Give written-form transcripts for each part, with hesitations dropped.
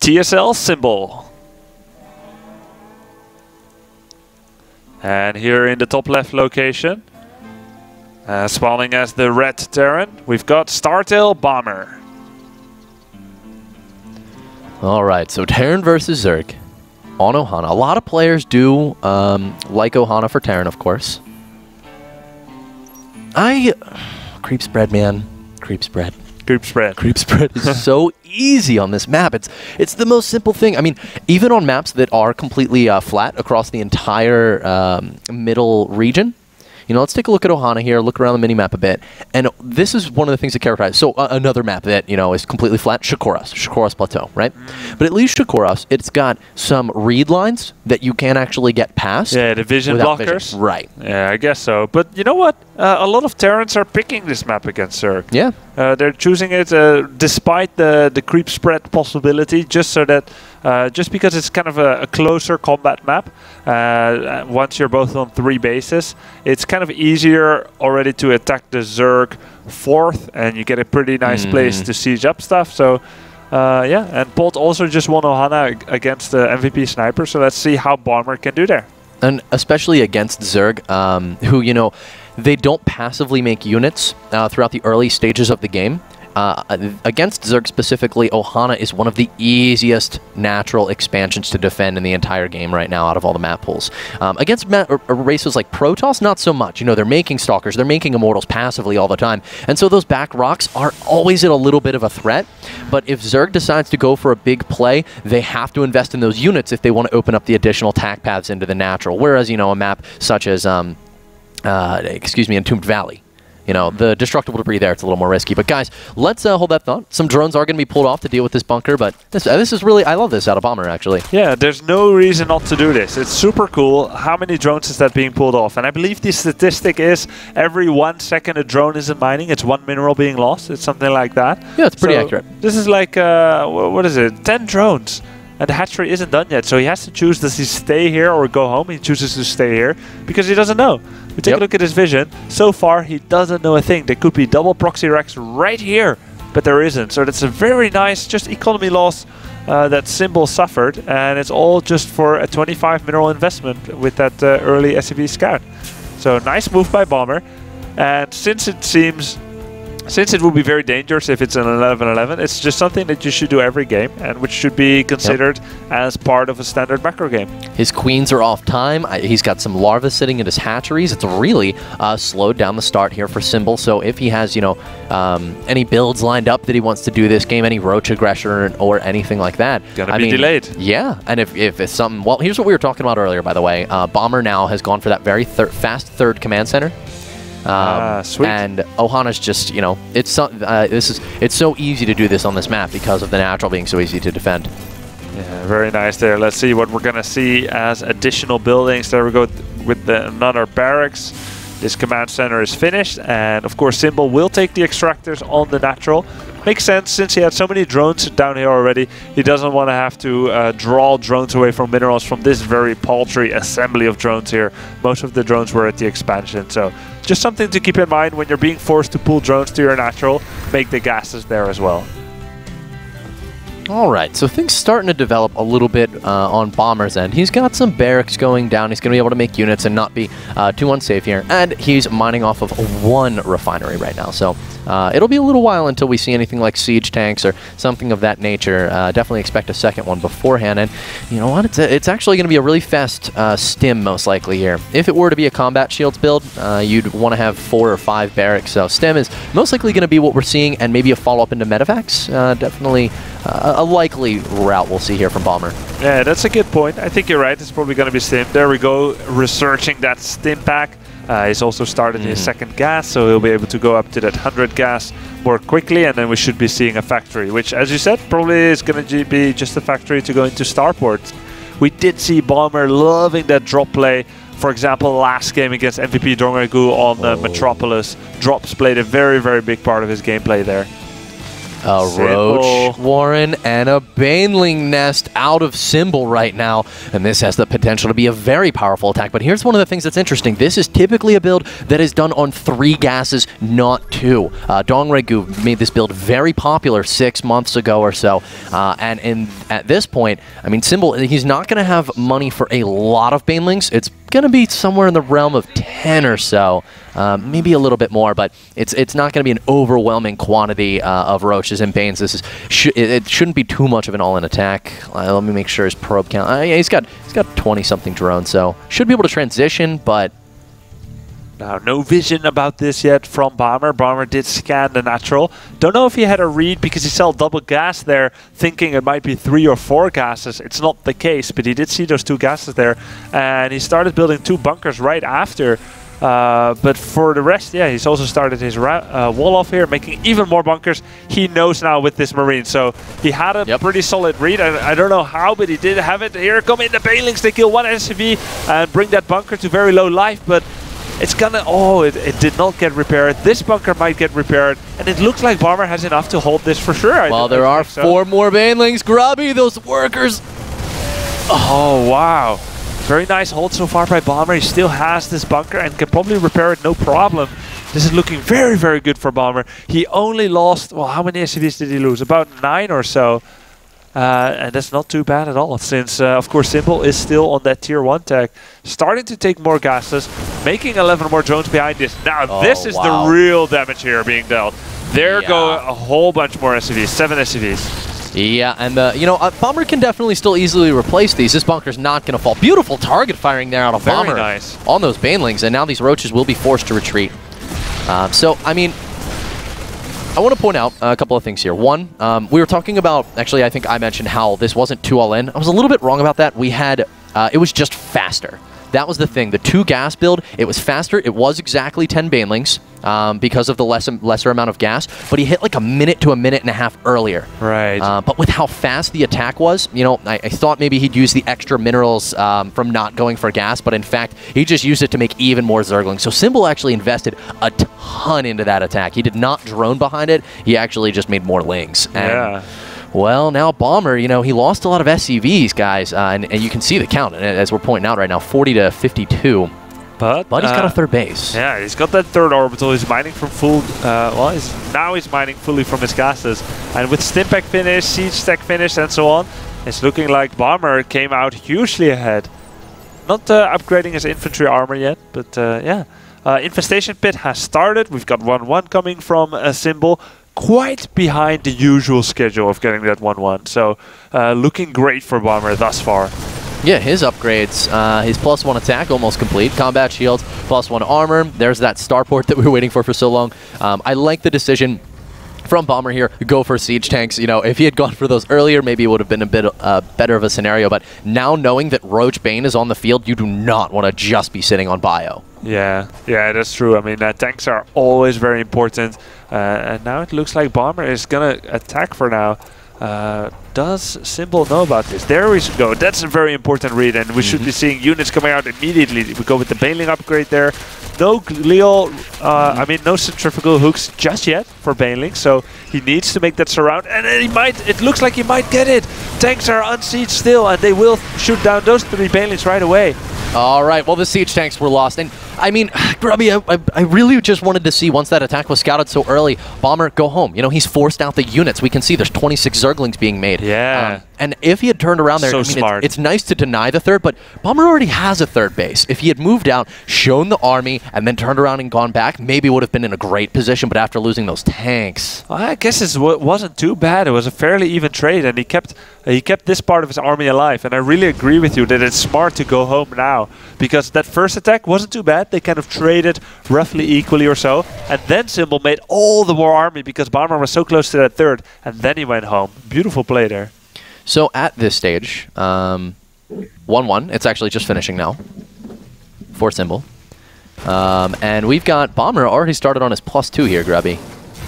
TSL symbol. And here in the top left location, spawning as the red Terran, we've got Startail Bomber. All right, so Terran versus Zerg on Ohana. A lot of players do like Ohana for Terran, of course. Creep spread, man. Creep spread. Creep spread. Creep spread is so easy on this map. It's the most simple thing. I mean, even on maps that are completely flat across the entire middle region. You know, let's take a look at Ohana here, look around the mini-map a bit. And this is one of the things that characterizes. So another map that, you know, is completely flat, Shakoras Plateau, right? But at least Shakoras, it's got some read lines that you can actually get past. Yeah, the vision blockers. Vision. Right. Yeah, I guess so. But you know what? A lot of Terrans are picking this map against Zerg. Yeah. They're choosing it despite the creep spread possibility, just so that just because it's kind of a closer combat map. Once you're both on 3 bases, it's kind of easier already to attack the Zerg 4th, and you get a pretty nice place to siege up stuff. So yeah, and Bolt also just won Ohana against the MVP Sniper, so let's see how Bomber can do there. And especially against Zerg, who, you know, they don't passively make units throughout the early stages of the game. Against Zerg specifically, Ohana is one of the easiest natural expansions to defend in the entire game right now out of all the map pools. Against races like Protoss, not so much. You know, they're making Stalkers, they're making Immortals passively all the time. And so those back rocks are always at a little bit of a threat. But if Zerg decides to go for a big play, they have to invest in those units if they want to open up the additional attack paths into the natural. Whereas, you know, a map such as, Entombed Valley, you know, the destructible debris there, it's a little more risky. But guys, let's hold that thought. Some drones are going to be pulled off to deal with this bunker, but this is really, I love this out of Bomber, actually. Yeah, there's no reason not to do this. It's super cool. How many drones is that being pulled off? And I believe the statistic is every 1 second a drone isn't mining, it's 1 mineral being lost. It's something like that. Yeah, it's pretty accurate. This is like, what is it, 10 drones. And the hatchery isn't done yet, so he has to choose, does he stay here or go home? He chooses to stay here because he doesn't know. We take a look at his vision. So far, he doesn't know a thing. There could be double proxy racks right here, but there isn't. So that's a very nice, just economy loss that Symbol suffered, and it's all just for a 25 mineral investment with that early SCV scout. So nice move by Bomber, and since it will be very dangerous if it's an 11-11, it's just something that you should do every game and which should be considered as part of a standard macro game. His queens are off time. He's got some larvae sitting in his hatcheries. It's really slowed down the start here for Symbol. So if he has, you know, any builds lined up that he wants to do this game, any roach aggression or anything like that, gonna be delayed. Yeah, and if it's something, well, here's what we were talking about earlier, by the way. Bomber now has gone for that very fast third command center. Sweet. And Ohana's just, you know, it's so easy to do this on this map because of the natural being so easy to defend. Yeah, very nice there. Let's see what we're gonna see as additional buildings. There we go with another barracks. This command center is finished, and of course Symbol will take the extractors on the natural. Makes sense since he had so many drones down here already. He doesn't want to have to draw drones away from minerals from this very paltry assembly of drones here. Most of the drones were at the expansion, so just something to keep in mind when you're being forced to pull drones to your natural. Make the gases there as well. All right, so things starting to develop a little bit on Bomber's end. He's got some barracks going down. He's going to be able to make units and not be too unsafe here. And he's mining off of 1 refinery right now. So it'll be a little while until we see anything like siege tanks or something of that nature. Definitely expect a second one beforehand. And you know what? It's actually going to be a really fast stim most likely here. If it were to be a combat shields build, you'd want to have 4 or 5 barracks. So stim is most likely going to be what we're seeing, and maybe a follow-up into medevacs. Definitely a likely route we'll see here from Bomber. Yeah, that's a good point. I think you're right. It's probably going to be stim. There we go, researching that stim pack. He's also started his second gas, so he'll be able to go up to that 100 gas more quickly, and then we should be seeing a factory, which, as you said, probably is going to be just a factory to go into starport. We did see Bomber loving that drop play. For example, last game against MVP Drongagu on Metropolis, drops played a very, very big part of his gameplay there. A Roach Warren and a Baneling Nest out of Symbol right now, and this has the potential to be a very powerful attack. But here's one of the things that's interesting. This is typically a build that is done on 3 gases, not 2. Dong Regu made this build very popular 6 months ago or so, and at this point, I mean, Symbol, he's not going to have money for a lot of Banelings. It's going to be somewhere in the realm of 10 or so, maybe a little bit more, but it's not going to be an overwhelming quantity of Roaches and Banes. This is it shouldn't be too much of an all-in attack. Let me make sure his probe count. Yeah, he's got 20-something drones, so should be able to transition, but now, no vision about this yet from Bomber. Bomber did scan the natural. Don't know if he had a read because he saw double gas there, thinking it might be 3 or 4 gases. It's not the case, but he did see those 2 gases there. And he started building 2 bunkers right after. But for the rest, yeah, he's also started his wall off here, making even more bunkers. He knows now with this Marine. So he had a pretty solid read. I don't know how, but he did have it. Here come in the Banelings. They kill 1 SCV and bring that bunker to very low life. But it's gonna, it did not get repaired. This bunker might get repaired, and it looks like Bomber has enough to hold this for sure. Well, there are 4 more Banelings. Grubby, those workers. Oh, wow. Very nice hold so far by Bomber. He still has this bunker and can probably repair it no problem. This is looking very, very good for Bomber. He only lost, well, how many SCVs did he lose? About 9 or so. And that's not too bad at all, since, of course, Symbol is still on that tier 1 tag. Starting to take more gases, making 11 more drones behind this. Now, this is the real damage here being dealt. There go a whole bunch more SCVs, 7 SCVs. Yeah, and, you know, Bomber can definitely still easily replace these. This bunker's not going to fall. Beautiful target firing there out of Bomber on those Banelings, and now these Roaches will be forced to retreat. So, I mean, I want to point out a couple of things here. One, we were talking about, actually, I think I mentioned how this wasn't too all-in. I was a little bit wrong about that. We had, it was just faster. That was the thing. The 2 gas build, it was faster. It was exactly 10 Banelings because of the lesser amount of gas, but he hit like a minute to a minute and a half earlier. Right. But with how fast the attack was, you know, I thought maybe he'd use the extra minerals from not going for gas, but in fact, he just used it to make even more Zerglings. So Symbol actually invested a ton into that attack. He did not drone behind it. He actually just made more lings. And well, now Bomber, you know, he lost a lot of SCVs, guys, and you can see the count, as we're pointing out right now, 40 to 52. But he's got a 3rd base. Yeah, he's got that 3rd orbital. He's mining from full, well, now he's mining fully from his gases. And with Stimpack finish, Siege Stack finish, and so on, it's looking like Bomber came out hugely ahead. Not upgrading his infantry armor yet, but yeah. Infestation Pit has started. We've got 1-1 coming from a Symbol. Quite behind the usual schedule of getting that 1-1. So, looking great for Bomber thus far. Yeah, his upgrades, his +1 attack almost complete. Combat shields, +1 armor. There's that starport that we were waiting for so long. I like the decision from Bomber here, go for siege tanks. You know, if he had gone for those earlier, maybe it would have been a bit better of a scenario. But now knowing that Roach Bane is on the field, you do not want to just be sitting on bio. Yeah, that's true. I mean, tanks are always very important. And now it looks like Bomber is going to attack for now. Does Symbol know about this? There we go. That's a very important read, and we should be seeing units coming out immediately. We go with the Baneling upgrade there. No Glial, I mean, no centrifugal hooks just yet for Baneling, so he needs to make that surround, and then he might, it looks like he might get it. Tanks are unsieged still, and they will shoot down those 3 Banelings right away. All right, well, the siege tanks were lost, and I mean, Grubby, I really just wanted to see, once that attack was scouted so early, Bomber, go home. You know, he's forced out the units. We can see there's 26 Zerglings being made. Yeah. And if he had turned around there, So I mean, it's nice to deny the 3rd, but Bomber already has a 3rd base. If he had moved out, shown the army, and then turned around and gone back, maybe would have been in a great position, but after losing those tanks... Well, I guess it wasn't too bad. It was a fairly even trade, and he kept this part of his army alive. And I really agree with you that it's smart to go home now, because that first attack wasn't too bad. They kind of traded roughly equally or so, and then Symbol made all the more army because Bomber was so close to that 3rd, and then he went home. Beautiful play there. So at this stage, 1-1. It's actually just finishing now for Symbol. And we've got Bomber already started on his +2 here, Grubby.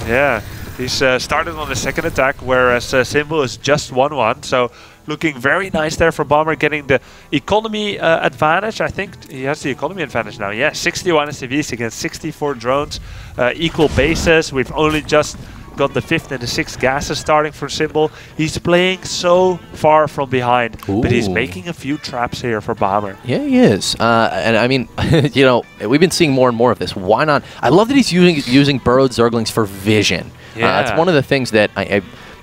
Yeah, he's started on the 2nd attack, whereas Symbol is just 1-1. So looking very nice there for Bomber, getting the economy advantage. I think he has the economy advantage now. Yeah, 61 SCVs against 64 drones, equal bases. We've only just got the 5th and the 6th gases starting for Symbol. He's playing so far from behind, but he's making a few traps here for Bomber. Yeah, he is. And I mean, you know, we've been seeing more and more of this. Why not? I love that he's using burrowed Zerglings for vision. Yeah. It's one of the things that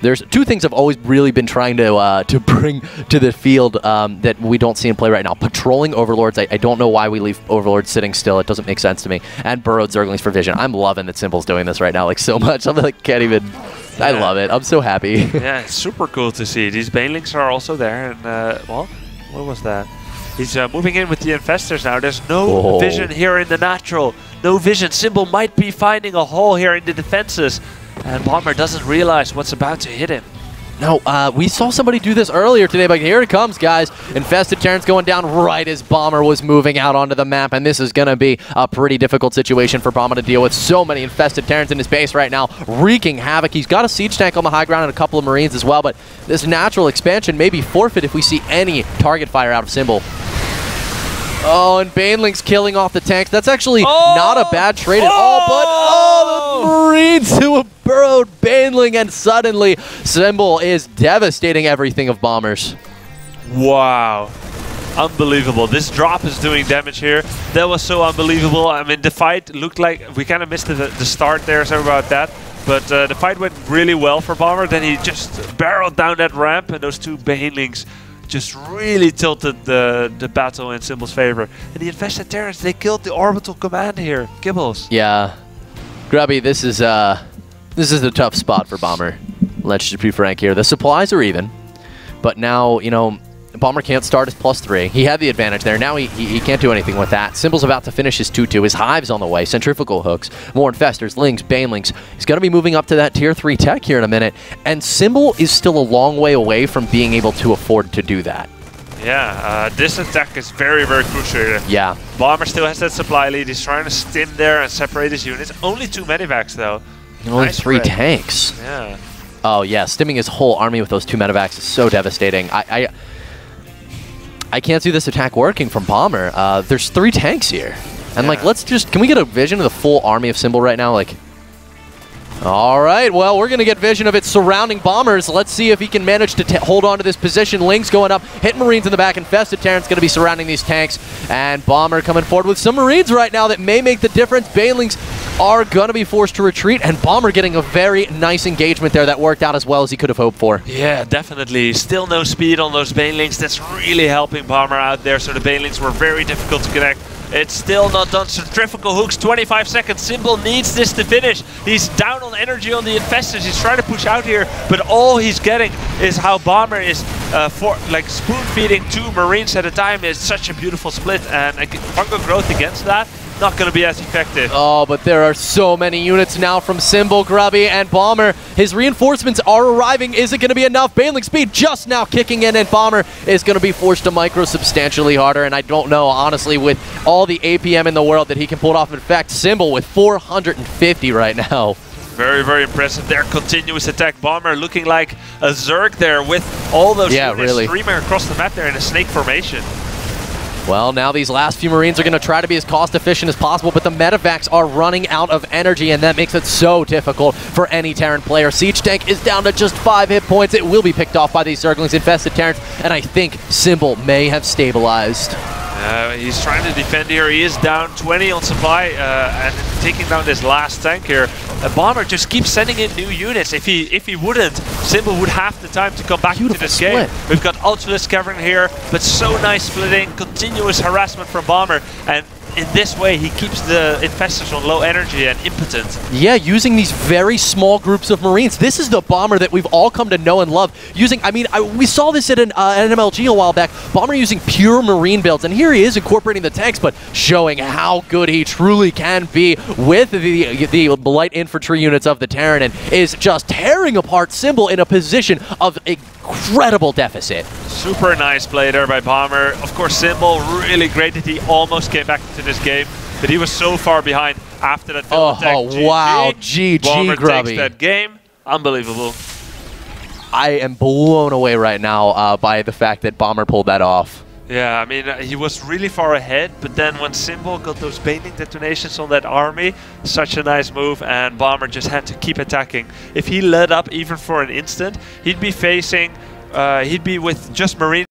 there's 2 things I've always really been trying to bring to the field that we don't see in play right now. Patrolling Overlords. I don't know why we leave Overlords sitting still. It doesn't make sense to me. And burrowed Zerglings for vision. I'm loving that Symbol's doing this right now, like, so much. I'm like, can't even... I love it. I'm so happy. Yeah, it's super cool to see. These Banelings are also there. And, well, what was that? He's moving in with the Infestors now. There's no vision here in the natural. No vision. Symbol might be finding a hole here in the defenses. And Bomber doesn't realize what's about to hit him. No, we saw somebody do this earlier today, but here it comes, guys. Infested Terrans going down right as Bomber was moving out onto the map, and this is going to be a pretty difficult situation for Bomber to deal with. So many Infested Terrans in his base right now, wreaking havoc. He's got a siege tank on the high ground and a couple of Marines as well, but this natural expansion may be forfeit if we see any target fire out of Symbol. Oh, and Baneling's killing off the tanks. That's actually not a bad trade at all, but the Marines who have burrowed Baneling, and suddenly Symbol is devastating everything of Bombers. Wow. Unbelievable. This drop is doing damage here. That was so unbelievable. I mean, the fight looked like we kind of missed the start there, sorry about that. But the fight went really well for Bomber. Then he just barreled down that ramp, and those 2 Banelings just really tilted the battle in Symbol's favor. And the Infested Terrans, they killed the orbital command here. Gibbles. Yeah. Grubby, this is a tough spot for Bomber. Let's just be frank here. The supplies are even, but now, you know, Bomber can't start his +3. He had the advantage there. Now he can't do anything with that. Symbol's about to finish his 2-2. His Hive's on the way. Centrifugal hooks. More Infestors, Lings, Banelings. He's going to be moving up to that Tier 3 tech here in a minute. And Symbol is still a long way away from being able to afford to do that. Yeah, this attack is very, very crucial here. Yeah. Bomber still has that supply lead. He's trying to stim there and separate his units. Only 2 medivacs, though. Only 3 tanks. Yeah. Oh, yeah. Stimming his whole army with those 2 medivacs is so devastating. I can't see this attack working from Bomber. There's 3 tanks here. And, like, can we get a vision of the full army of Symbol right now? Like, all right, well, we're going to get vision of it surrounding Bombers. Let's see if he can manage to hold on to this position. Lings going up, hit Marines in the back. Infested Terrans going to be surrounding these tanks. And Bomber coming forward with some Marines right now that may make the difference. Banelings are going to be forced to retreat, and Bomber getting a very nice engagement there that worked out as well as he could have hoped for. Yeah, definitely. Still no speed on those Banelings. That's really helping Bomber out there, so the Banelings were very difficult to connect. It's still not done. Centrifugal hooks, 25 seconds. Symbol needs this to finish. He's down on energy on the Infestors. He's trying to push out here, but all he's getting is how Bomber is spoon-feeding 2 Marines at a time. It's such a beautiful split, and fungal growth against that, not going to be as effective. Oh, but there are so many units now from Symbol, Grubby, and Bomber. His reinforcements are arriving. Is it going to be enough? Baneling speed just now kicking in, and Bomber is going to be forced to micro substantially harder, and I don't know, honestly, with all the APM in the world that he can pull it off. In fact, Symbol with 450 right now. Very, very impressive. Their continuous attack. Bomber looking like a Zerg there with all those units streaming across the map there in a snake formation. Well, now these last few Marines are going to try to be as cost efficient as possible, but the medevacs are running out of energy, and that makes it so difficult for any Terran player. Siege Tank is down to just 5 hit points. It will be picked off by these Zerglings, Infested Terrans, and I think Symbol may have stabilized. He's trying to defend here. He is down 20 on supply and taking down this last tank here. Bomber just keeps sending in new units. If he wouldn't, Symbol would have the time to come back into this game. We've got Ultralisk covering here, but so nice splitting, continuous harassment from Bomber, and in this way he keeps the Infestors on low energy and impotent. Yeah, using these very small groups of Marines. This is the Bomber that we've all come to know and love. Using, we saw this at an MLG a while back. Bomber using pure Marine builds, and here he is incorporating the tanks, but showing how good he truly can be with the light infantry units of the Terran, and is just tearing apart Symbol in a position of incredible deficit. Super nice play there by Bomber. Of course, Symbol, really great that he almost came back into this game, but he was so far behind after that failed attack. Wow, GG, Bomber Grubby takes that game. Unbelievable. I am blown away right now by the fact that Bomber pulled that off. Yeah, I mean, he was really far ahead, but then when Symbol got those baiting detonations on that army, such a nice move, and Bomber just had to keep attacking. If he let up even for an instant, he'd be facing, he'd be with just Marine